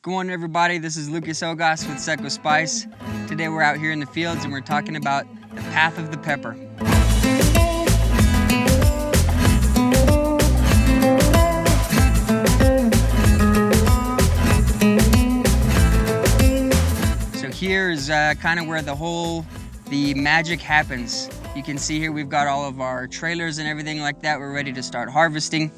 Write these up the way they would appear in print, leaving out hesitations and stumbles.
Good morning, everybody. This is Lucas Ogas with Seco Spice. Today we're out here in the fields and we're talking about the path of the pepper. So here's kind of where the magic happens. You can see here we've got all of our trailers and everything like that. We're ready to start harvesting.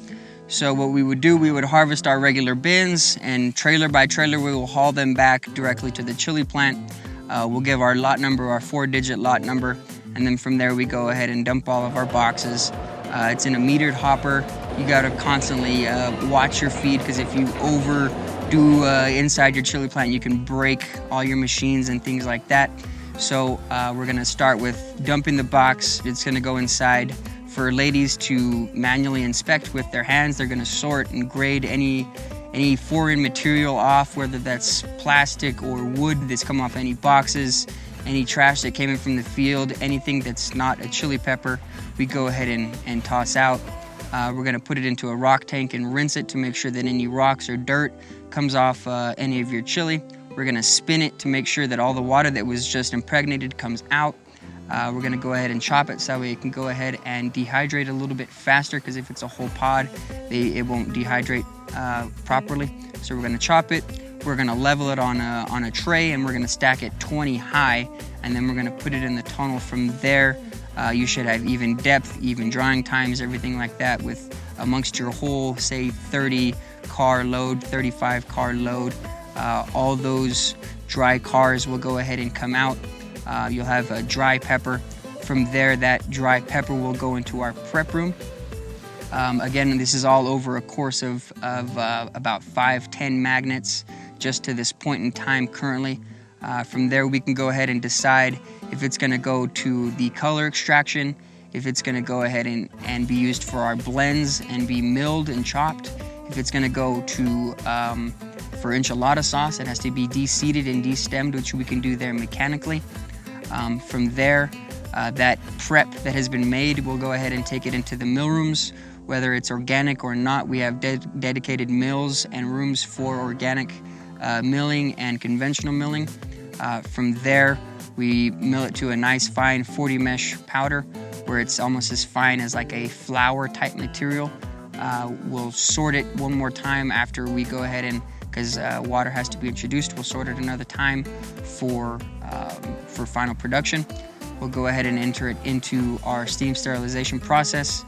So what we would do, we would harvest our regular bins, and trailer by trailer we will haul them back directly to the chili plant. We'll give our lot number, our 4-digit lot number, and then from there we go ahead and dump all of our boxes. It's in a metered hopper. You gotta constantly watch your feed, because if you overdo inside your chili plant, you can break all your machines and things like that. So we're gonna start with dumping the box. It's gonna go inside for ladies to manually inspect with their hands. They're gonna sort and grade any foreign material off, whether that's plastic or wood that's come off any boxes, any trash that came in from the field, anything that's not a chili pepper, we go ahead and toss out. We're gonna put it into a rock tank and rinse it to make sure that any rocks or dirt comes off any of your chili. We're gonna spin it to make sure that all the water that was just impregnated comes out. We're gonna go ahead and chop it so that way it can go ahead and dehydrate a little bit faster, because if it's a whole pod, it won't dehydrate properly. So we're gonna chop it, we're gonna level it on a tray, and we're gonna stack it 20 high, and then we're gonna put it in the tunnel. From there, you should have even depth, even drying times, everything like that, with amongst your whole, say, 30 car load, 35 car load. All those dry cars will go ahead and come out. You'll have a dry pepper. From there, that dry pepper will go into our prep room. Again, this is all over a course of about 5-10 magnets just to this point in time currently. From there, we can go ahead and decide if it's gonna go to the color extraction, if it's gonna go ahead and be used for our blends and be milled and chopped, if it's gonna go to for enchilada sauce. It has to be de-seeded and de-stemmed, which we can do there mechanically. From there, that prep that has been made, we'll go ahead and take it into the mill rooms. Whether it's organic or not, we have dedicated mills and rooms for organic milling and conventional milling. From there, we mill it to a nice fine 40 mesh powder, where it's almost as fine as like a flour type material. We'll sort it one more time after we go ahead and, because water has to be introduced, we'll sort it another time for final production. We'll go ahead and enter it into our steam sterilization process.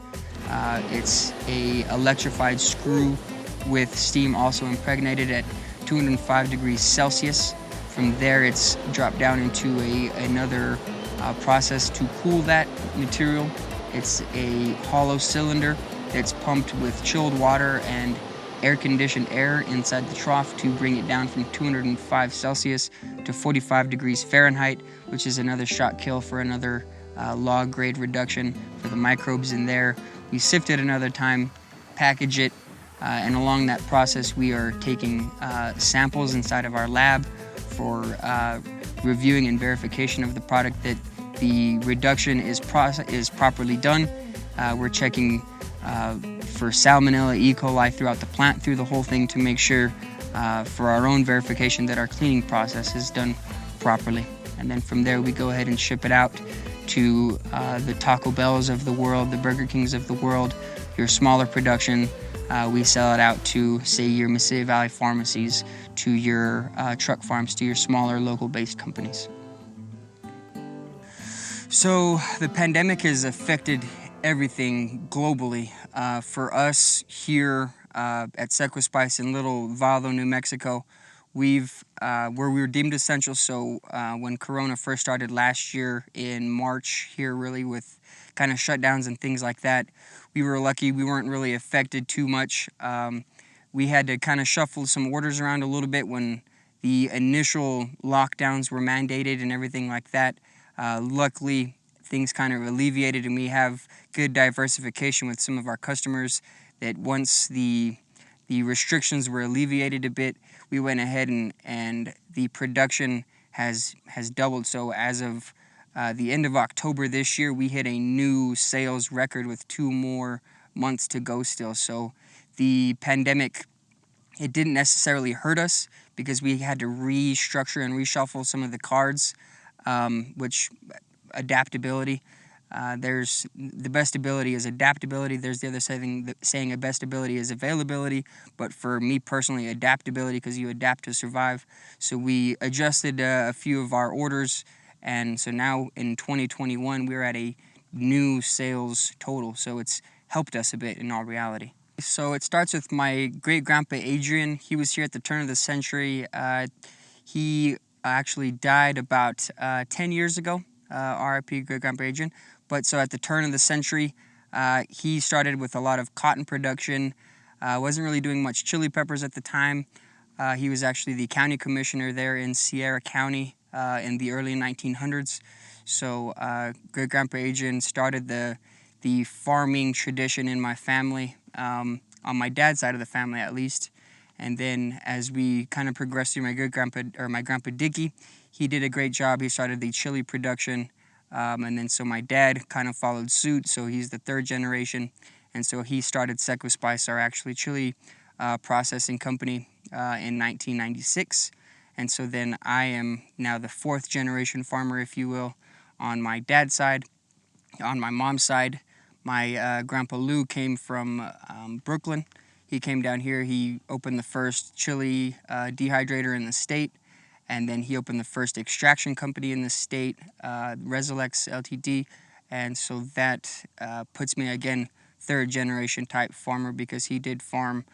It's a electrified screw with steam also impregnated at 205 degrees Celsius. From there, it's dropped down into another process to cool that material. It's a hollow cylinder that's pumped with chilled water and air-conditioned air inside the trough to bring it down from 205 Celsius to 45 degrees Fahrenheit, which is another shot kill for another log grade reduction for the microbes in there. We sift it another time, package it, and along that process we are taking samples inside of our lab for reviewing and verification of the product that the reduction is properly done. We're checking for Salmonella, E. coli throughout the plant, through the whole thing, to make sure for our own verification that our cleaning process is done properly. And then from there we go ahead and ship it out to the Taco Bells of the world, the Burger Kings of the world, your smaller production. We sell it out to, say, your Mesilla Valley pharmacies, to your truck farms, to your smaller local-based companies. So the pandemic has affected everything globally. For us here at Seco Spice in Little Vado, New Mexico, we were deemed essential. So when Corona first started last year in March here, really with kind of shutdowns and things like that, we were lucky. We weren't really affected too much. We had to kind of shuffle some orders around a little bit when the initial lockdowns were mandated and everything like that. Luckily, things kind of alleviated, and we have good diversification with some of our customers, that once the restrictions were alleviated a bit, we went ahead and the production has doubled. So as of the end of October this year, we hit a new sales record with 2 more months to go still. So the pandemic It didn't necessarily hurt us because we had to restructure and reshuffle some of the cards, which adaptability. There's the best ability is adaptability. There's the other saying a best ability is availability. But for me personally, adaptability, because you adapt to survive. So we adjusted a few of our orders, and so now in 2021 we're at a new sales total. So it's helped us a bit in all reality. So it starts with my great-grandpa Adrian. He was here at the turn of the century. He actually died about 10 years ago, RIP great-grandpa Adrian. But so at the turn of the century, he started with a lot of cotton production. Wasn't really doing much chili peppers at the time. He was actually the county commissioner there in Sierra County in the early 1900s. So great-grandpa Adrian started the farming tradition in my family, on my dad's side of the family at least. And then as we kind of progressed through my grandpa Dickie, he did a great job. He started the chili production, and then so my dad kind of followed suit. So he's the third generation, and so he started Seco Spice, our actually chili processing company, in 1996. And so then I am now the fourth generation farmer, if you will, on my dad's side. On my mom's side, my grandpa Lou came from Brooklyn. He came down here. He opened the first chili dehydrator in the state, and then he opened the first extraction company in the state, Resilex Ltd. And so that puts me, again, third generation type farmer, because he did farm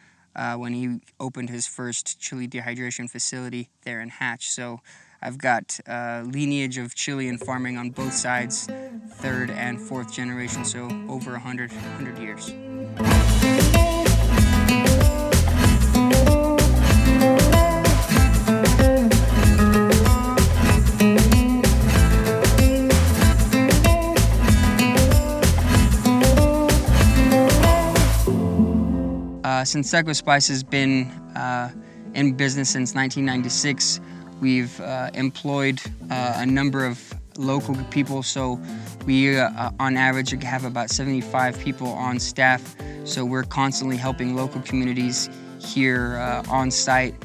when he opened his first chili dehydration facility there in Hatch. So I've got lineage of chili and farming on both sides, third and fourth generation, so over 100 years. Since Seco Spice has been in business since 1996, we've employed a number of local people. So we, on average, have about 75 people on staff. So we're constantly helping local communities here on site,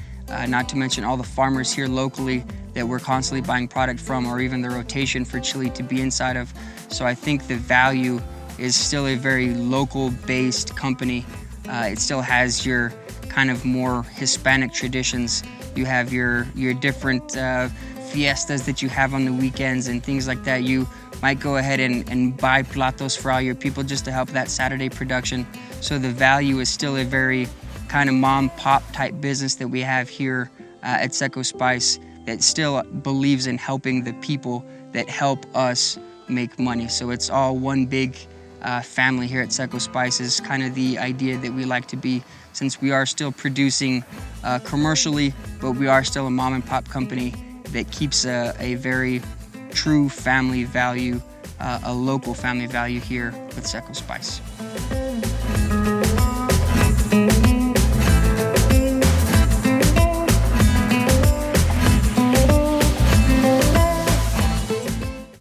not to mention all the farmers here locally that we're constantly buying product from, or even the rotation for chili to be inside of. So I think the value is still a very local-based company. It still has your kind of more Hispanic traditions. You have your different fiestas that you have on the weekends and things like that. You might go ahead and buy platos for all your people just to help that Saturday production. So the value is still a very kind of mom-pop type business that we have here at Seco Spice, that still believes in helping the people that help us make money. So it's all one big family here at Seco Spice is kind of the idea that we like to be, since we are still producing commercially, but we are still a mom and pop company that keeps a very true family value, a local family value here with Seco Spice.